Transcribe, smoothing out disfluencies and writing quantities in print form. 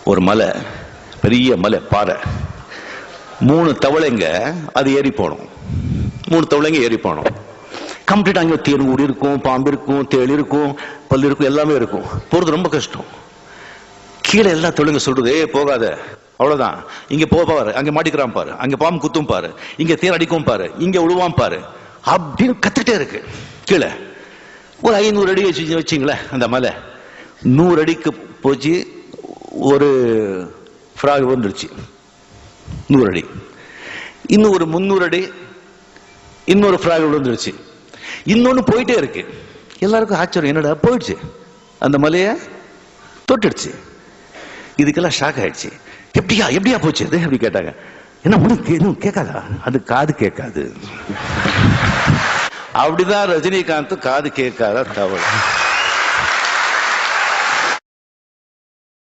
ஒரு மலை, பெரிய மலை, பாறை, 3 தவளைங்க அது ஏறி போனோம். 3 தவளைங்க ஏறி போனோம். கம்ப்ளீட் அங்கே தேன் இருக்கும், பாம்பு இருக்கும், தேள் இருக்கும், பல்லு இருக்கும், எல்லாமே இருக்கும். போறது ரொம்ப கஷ்டம். கீழே எல்லா தவளைங்க சொல்றது, போகாத, அவ்வளவுதான், இங்க போவாரு, அங்க மாட்டிக்கிறான் பாரு, அங்க பாம்பு குத்தும் பாரு, இங்க தேன் அடிக்கும் பாரு, இங்க விழுவான் பாரு அப்படின்னு கத்துட்டே இருக்கு. கீழே ஒரு 500 அடி வச்சுங்களேன். அந்த மலை 100 அடிக்கு போச்சு. ஒரு ஃப்ராக் வந்துருச்சு 100 அடி. இன்னும் ஒரு 300 அடி இன்னொரு ஃப்ராக் விழுந்துருச்சு. இன்னொன்னு போயிட்டே இருக்கு. எல்லாருக்கும் ஆச்சரியம், என்னடா போயிடுச்சு, அந்த மலைய தொட்டுடுச்சு. இதுக்கெல்லாம் ஷாக் ஆயிடுச்சு. எப்படியா போச்சு அது அப்படி கேட்டாங்க. என்ன ஒண்ணு கேட்காதா? அது காது கேட்காது. அப்படிதான் ரஜினிகாந்த் காது கேட்காத தவறு.